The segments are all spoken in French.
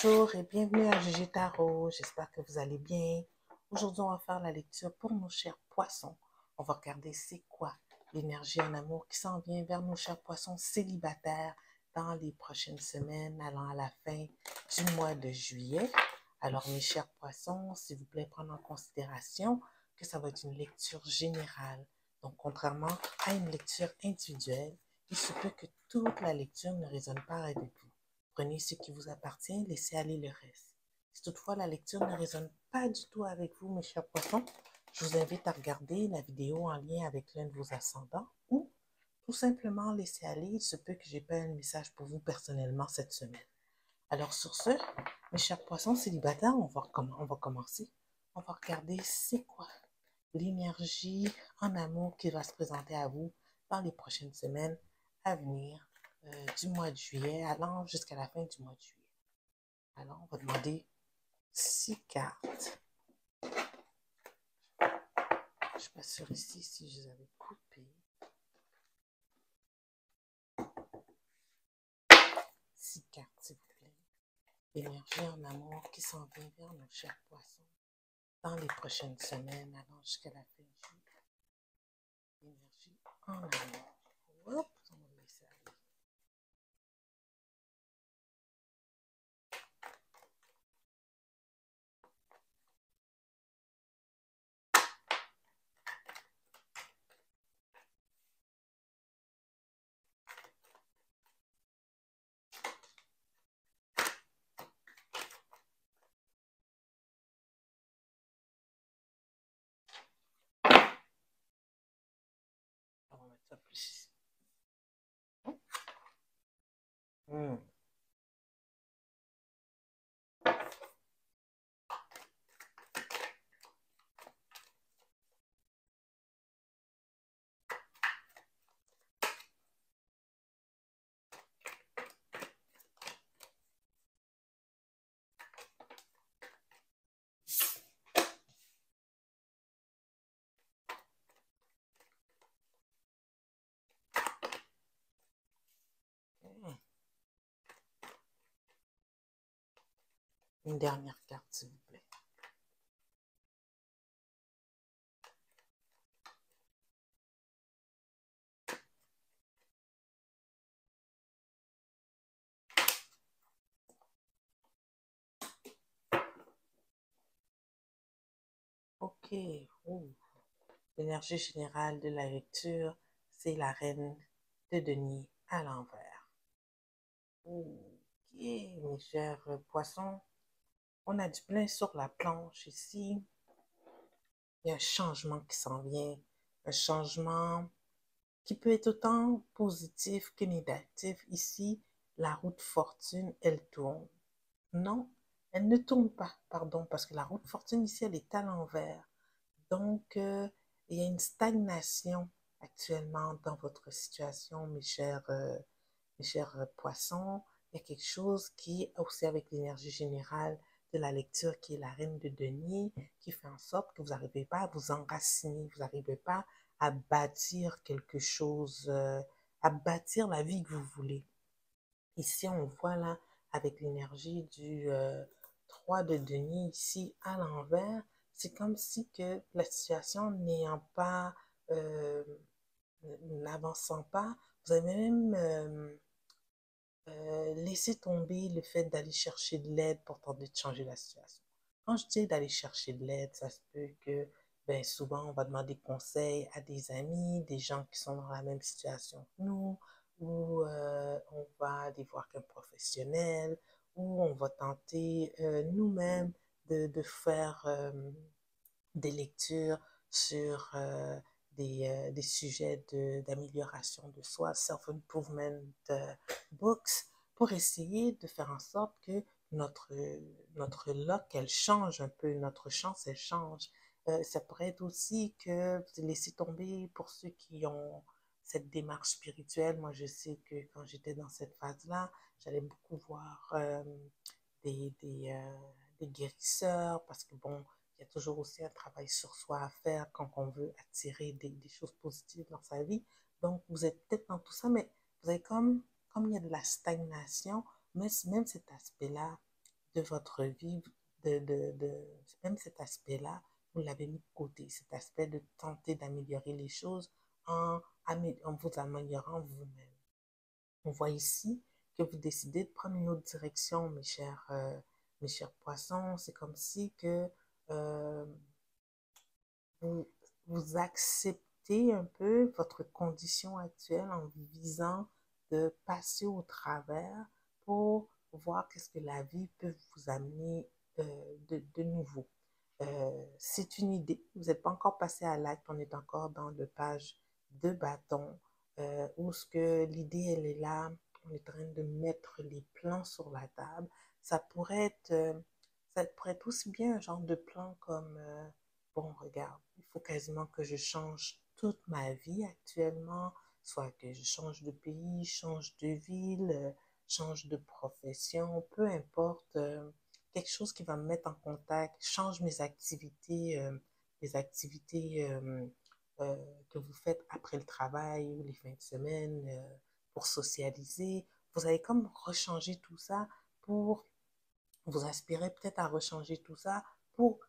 Bonjour et bienvenue à GG Tarot. J'espère que vous allez bien. Aujourd'hui, on va faire la lecture pour nos chers poissons. On va regarder c'est quoi l'énergie en amour qui s'en vient vers nos chers poissons célibataires dans les prochaines semaines, allant à la fin du mois de juillet. Alors, mes chers poissons, s'il vous plaît, prenez en considération que ça va être une lecture générale. Donc, contrairement à une lecture individuelle, il se peut que toute la lecture ne résonne pas avec vous. Prenez ce qui vous appartient, laissez aller le reste. Si toutefois la lecture ne résonne pas du tout avec vous, mes chers poissons, je vous invite à regarder la vidéo en lien avec l'un de vos ascendants ou tout simplement laisser aller. Il se peut que j'ai pas un message pour vous personnellement cette semaine. Alors sur ce, mes chers poissons célibataires, on va commencer. On va regarder c'est quoi l'énergie en amour qui va se présenter à vous dans les prochaines semaines à venir du mois de juillet allant jusqu'à la fin du mois de juillet. Alors, on va demander 6 cartes. Je ne suis pas sûre ici si je les avais coupées. 6 cartes, s'il vous plaît. L'énergie en amour qui s'en vient vers nos chers poissons dans les prochaines semaines allant jusqu'à la fin du juillet. L'énergie en amour. Hop, on va laisser aller. On va mettre ça plus ici. Une dernière carte, s'il vous plaît. Ok. L'énergie générale de la lecture, c'est la reine de denier à l'envers. Ok, mes chers poissons, on a du plein sur la planche ici. Il y a un changement qui s'en vient, un changement qui peut être autant positif que négatif. Ici, la roue de fortune, elle tourne. Non, elle ne tourne pas, pardon, parce que la roue de fortune ici, elle est à l'envers. Donc, il y a une stagnation actuellement dans votre situation, mes chers poissons. Il y a quelque chose qui, aussi avec l'énergie générale de la lecture, qui est la reine de denier, qui fait en sorte que vous n'arrivez pas à vous enraciner, vous n'arrivez pas à bâtir quelque chose, à bâtir la vie que vous voulez. Ici, on voit là, avec l'énergie du 3 de denier ici à l'envers, c'est comme si que la situation n'ayant pas, n'avançant pas, vous avez même laissé tomber le fait d'aller chercher de l'aide pour tenter de changer la situation. Quand je dis d'aller chercher de l'aide, ça se peut que ben, souvent on va demander conseil à des amis, des gens qui sont dans la même situation que nous, ou on va aller voir qu'un professionnel, ou on va tenter nous-mêmes de faire des lectures sur des sujets d'amélioration de soi, self-improvement books, pour essayer de faire en sorte que notre, notre luck, elle change un peu, notre chance, elle change. Ça pourrait être aussi que vous laissez tomber pour ceux qui ont cette démarche spirituelle. Moi, je sais que quand j'étais dans cette phase-là, j'allais beaucoup voir des guérisseurs parce que, bon, il y a toujours aussi un travail sur soi à faire quand on veut attirer des choses positives dans sa vie. Donc, vous êtes peut-être dans tout ça, mais vous avez comme il y a de la stagnation, mais même cet aspect-là de votre vie, même cet aspect-là, vous l'avez mis de côté, cet aspect de tenter d'améliorer les choses en vous améliorant vous-même. On voit ici que vous décidez de prendre une autre direction, mes chers poissons. C'est comme si que euh, vous, vous acceptez un peu votre condition actuelle en visant de passer au travers pour voir qu'est-ce que la vie peut vous amener de nouveau. C'est une idée, vous n'êtes pas encore passé à l'acte, on est encore dans le page de bâton, où ce que l'idée, elle est là, on est en train de mettre les plans sur la table. Ça pourrait être, ça pourrait être aussi bien un genre de plan comme, bon, regarde, il faut quasiment que je change toute ma vie actuellement, soit que je change de pays, change de ville, change de profession, peu importe, quelque chose qui va me mettre en contact, change mes activités que vous faites après le travail ou les fins de semaine pour socialiser. Vous allez comme rechanger tout ça pour, vous aspirez peut-être à rechanger tout ça pour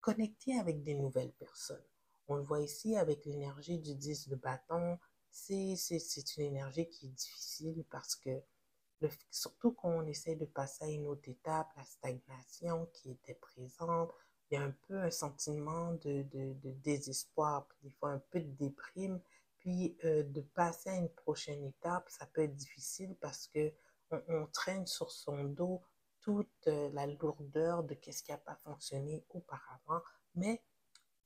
connecter avec des nouvelles personnes. On le voit ici avec l'énergie du 10 de bâton. C'est une énergie qui est difficile parce que surtout quand on essaie de passer à une autre étape, la stagnation qui était présente, il y a un peu un sentiment de désespoir, puis des fois un peu de déprime, puis de passer à une prochaine étape, ça peut être difficile parce que on traîne sur son dos toute la lourdeur de qu'est-ce qui n'a pas fonctionné auparavant. Mais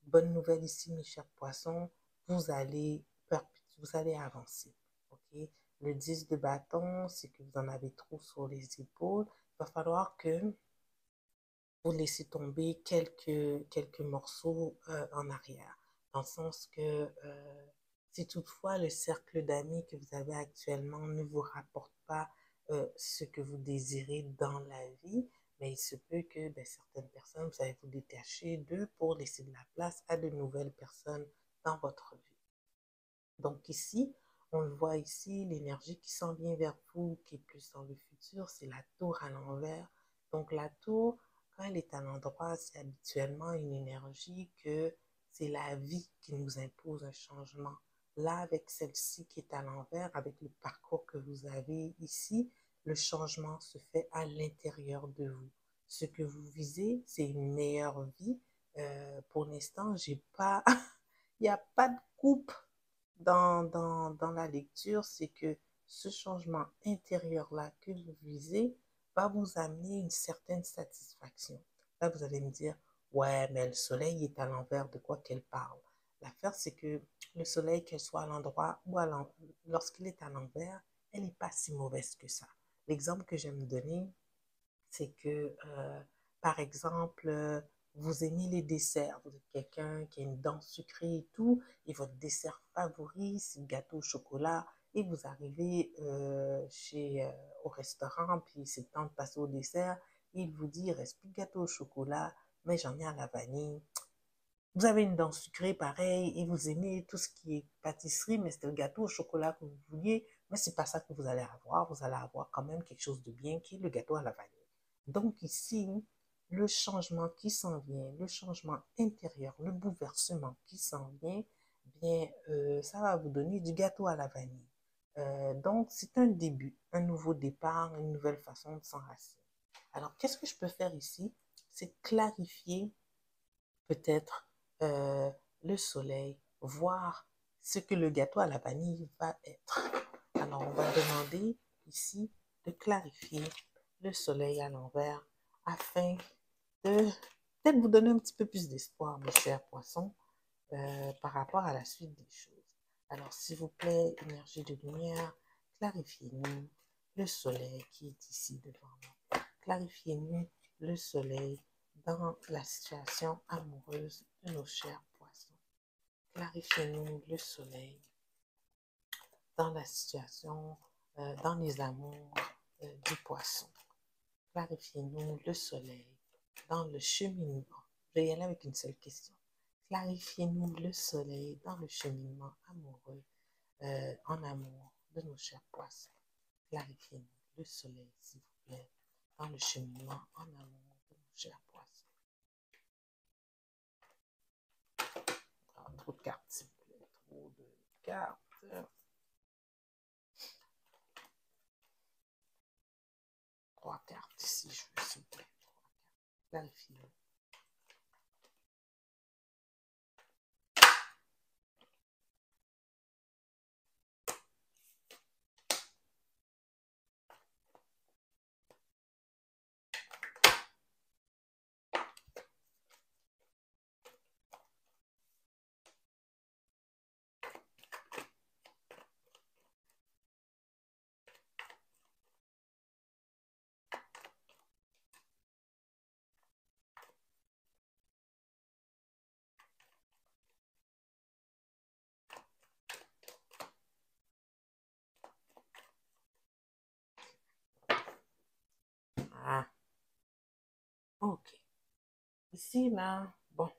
bonne nouvelle ici, mes chers poissons, vous allez, vous allez avancer. Ok? Le 10 de bâton, c'est que vous en avez trop sur les épaules. Il va falloir que vous laissez tomber quelques morceaux en arrière. Dans le sens que si toutefois le cercle d'amis que vous avez actuellement ne vous rapporte pas ce que vous désirez dans la vie, mais il se peut que certaines personnes, vous allez vous détacher d'eux pour laisser de la place à de nouvelles personnes dans votre vie. Donc ici, on le voit ici, l'énergie qui s'en vient vers vous, qui est plus dans le futur, c'est la tour à l'envers. Donc la tour, quand elle est à l'endroit, c'est habituellement une énergie que c'est la vie qui nous impose un changement. Là, avec celle-ci qui est à l'envers, avec le parcours que vous avez ici, le changement se fait à l'intérieur de vous. Ce que vous visez, c'est une meilleure vie. Pour l'instant, j'ai pas, il n'y a pas de coupe dans la lecture, c'est que ce changement intérieur-là que vous visez va vous amener une certaine satisfaction. Là, vous allez me dire, ouais, mais le soleil est à l'envers, de quoi qu'elle parle? L'affaire, c'est que le soleil, qu'elle soit à l'endroit ou lorsqu'il est à l'envers, elle n'est pas si mauvaise que ça. L'exemple que j'aime donner, c'est que, par exemple, vous aimez les desserts, vous êtes quelqu'un qui a une dent sucrée et tout, et votre dessert favori, c'est le gâteau au chocolat, et vous arrivez au restaurant, puis c'est le temps de passer au dessert, et il vous dit, il reste plus de gâteau au chocolat, mais j'en ai à la vanille. Vous avez une dent sucrée pareil, et vous aimez tout ce qui est pâtisserie, mais c'est le gâteau au chocolat que vous vouliez, mais c'est pas ça que vous allez avoir quand même quelque chose de bien qui est le gâteau à la vanille. Donc ici, le changement qui s'en vient, le changement intérieur, le bouleversement qui s'en vient, bien, ça va vous donner du gâteau à la vanille. Donc, c'est un début, un nouveau départ, une nouvelle façon de s'enraciner. Alors, qu'est-ce que je peux faire ici? C'est clarifier peut-être euh, le soleil, voir ce que le gâteau à la vanille va être. Alors, on va demander ici de clarifier le soleil à l'envers afin de peut-être vous donner un petit peu plus d'espoir, mes chers poissons, par rapport à la suite des choses. Alors, s'il vous plaît, énergie de lumière, clarifiez-nous le soleil qui est ici devant nous. Clarifiez-nous le soleil dans la situation amoureuse de nos chers poissons. Clarifiez-nous le soleil dans la situation, dans les amours du poisson. Clarifiez-nous le soleil dans le cheminement. Je vais y aller avec une seule question. Clarifiez-nous le soleil dans le cheminement amoureux, en amour de nos chers poissons. Clarifiez-nous le soleil, s'il vous plaît, dans le cheminement en amour de nos chers poissons. Ah, trop de cartes, s'il vous plaît. Trop de cartes. 3 cartes ici, je veux, s'il vous plaît. 3 cartes. Clarifiez. Ah, ok. Ici, là, bon,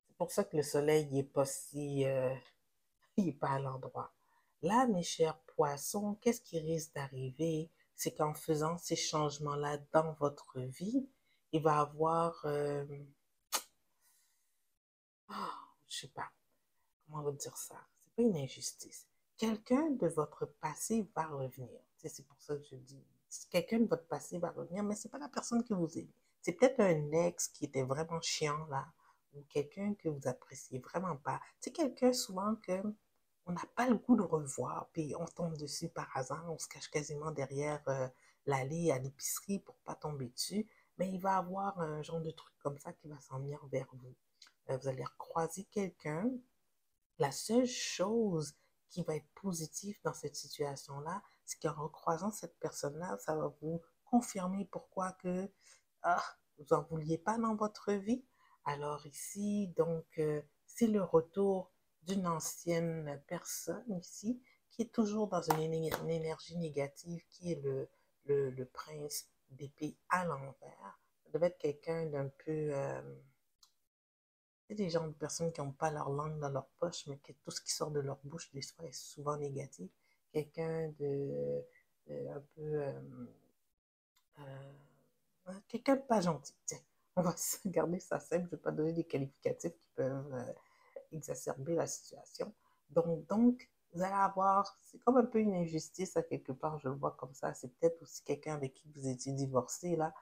c'est pour ça que le soleil n'est pas si, il n'est pas à l'endroit. Là, mes chers poissons, qu'est-ce qui risque d'arriver? C'est qu'en faisant ces changements-là dans votre vie, il va avoir, je sais pas, comment vous dire ça? C'est pas une injustice. Quelqu'un de votre passé va revenir. C'est pour ça que je dis, quelqu'un de votre passé va revenir, mais c'est pas la personne que vous aimez. C'est peut-être un ex qui était vraiment chiant là, ou quelqu'un que vous appréciez vraiment pas. C'est quelqu'un souvent que on n'a pas le goût de revoir, puis on tombe dessus par hasard, on se cache quasiment derrière l'allée à l'épicerie pour pas tomber dessus, mais il va avoir un genre de truc comme ça qui va s'en venir vers vous. Vous allez recroiser quelqu'un. La seule chose qui va être positive dans cette situation-là, c'est qu'en recroisant cette personne-là, ça va vous confirmer pourquoi que ah, vous n'en vouliez pas dans votre vie. Alors ici, donc, c'est le retour d'une ancienne personne ici qui est toujours dans une énergie négative, qui est le prince d'épée à l'envers. Ça devait être quelqu'un d'un peu... c'est des gens de personnes qui n'ont pas leur langue dans leur poche, mais que tout ce qui sort de leur bouche, des fois, est souvent négatif. Quelqu'un un peu... quelqu'un de pas gentil. Tiens, on va garder ça simple. Je ne vais pas donner des qualificatifs qui peuvent exacerber la situation. Donc, vous allez avoir, c'est comme un peu une injustice à quelque part, je le vois comme ça. C'est peut-être aussi quelqu'un avec qui vous étiez divorcé, là,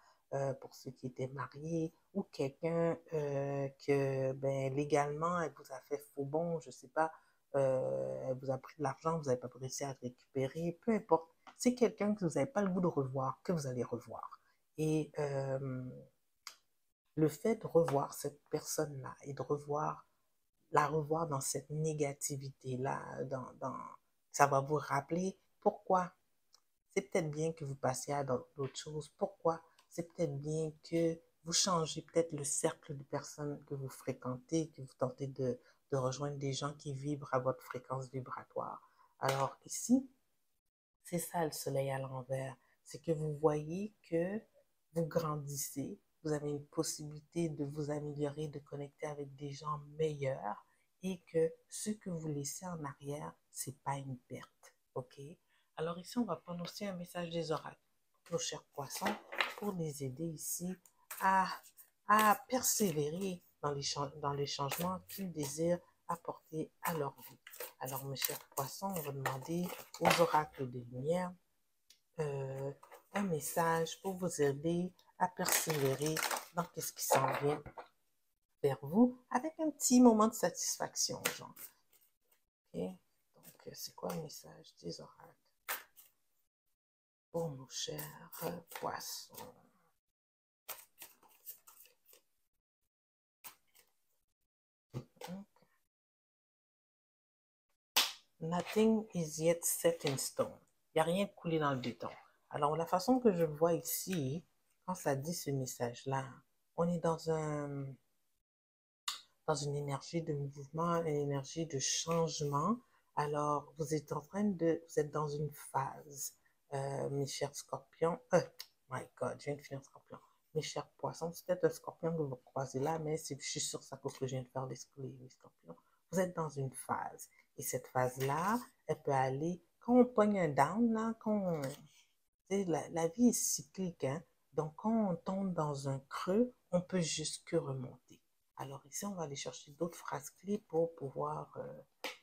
pour ceux qui étaient mariés, ou quelqu'un que, ben, légalement, elle vous a fait faux bon, je ne sais pas, elle vous a pris de l'argent, vous n'avez pas réussi à le récupérer, peu importe. C'est quelqu'un que vous n'avez pas le goût de revoir, que vous allez revoir. Et le fait de revoir cette personne-là et de la revoir dans cette négativité-là, ça va vous rappeler pourquoi. C'est peut-être bien que vous passiez à d'autres choses. Pourquoi? C'est peut-être bien que vous changez peut-être le cercle de personnes que vous fréquentez, que vous tentez de rejoindre des gens qui vibrent à votre fréquence vibratoire. Alors ici, c'est ça le soleil à l'envers. C'est que vous voyez que vous grandissez, vous avez une possibilité de vous améliorer, de connecter avec des gens meilleurs et que ce que vous laissez en arrière, c'est pas une perte. OK? Alors ici, on va prendre aussi un message des oracles pour nos chers poissons pour les aider ici à, à persévérer dans les changements qu'ils désirent apporter à leur vie. Alors, mes chers poissons, on va demander aux oracles de lumière un message pour vous aider à persévérer dans ce qui s'en vient vers vous avec un petit moment de satisfaction, genre. OK? Donc, c'est quoi le message des oracles pour nos chers poissons? Nothing is yet set in stone. Il n'y a rien de coulé dans le béton. Alors, la façon que je le vois ici, quand ça dit ce message-là, on est dans une énergie de mouvement, une énergie de changement. Alors, vous êtes vous êtes dans une phase, mes chers scorpions. My God, je viens de finir scorpion. Mes chers poissons, c'est peut-être un scorpion que vous croisez là, mais je suis sûre que c'est à cause que je viens de faire les scorpions. Vous êtes dans une phase. Et cette phase-là, elle peut aller, quand on pogne un down, là, la vie est cyclique, hein? Donc, quand on tombe dans un creux, on peut juste que remonter. Alors ici, on va aller chercher d'autres phrases clés pour pouvoir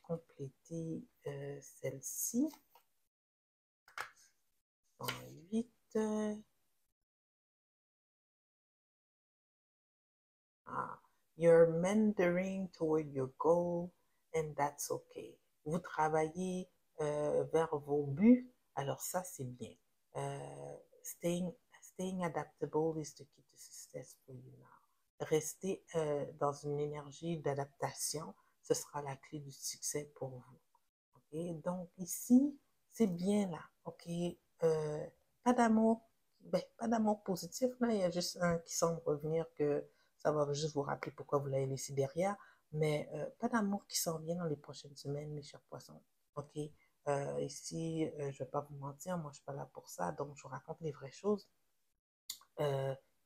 compléter celle-ci. 8. You're meandering toward your goal and that's okay. Vous travaillez vers vos buts, alors ça c'est bien. Staying, staying adaptable is the key to success for you now. Rester dans une énergie d'adaptation, ce sera la clé du succès pour vous. Okay? Donc ici, c'est bien là. Ok, pas d'amour, ben, pas d'amour positif là. Il y a juste un qui semble revenir que ça va juste vous rappeler pourquoi vous l'avez laissé derrière. Mais pas d'amour qui s'en vient dans les prochaines semaines, mes chers poissons. Ok, ici, je vais pas vous mentir, moi je suis pas là pour ça, donc je vous raconte les vraies choses.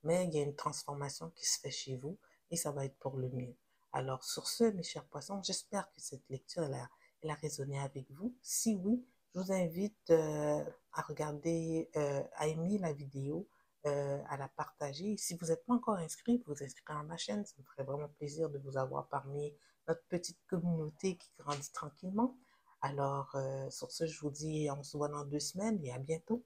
Mais il y a une transformation qui se fait chez vous et ça va être pour le mieux. Alors, sur ce, mes chers poissons, j'espère que cette lecture elle a résonné avec vous. Si oui, je vous invite à regarder, à aimer la vidéo, à la partager. Si vous n'êtes pas encore inscrit, vous inscrivez à ma chaîne. Ça me ferait vraiment plaisir de vous avoir parmi notre petite communauté qui grandit tranquillement. Alors, sur ce, je vous dis, on se voit dans 2 semaines et à bientôt.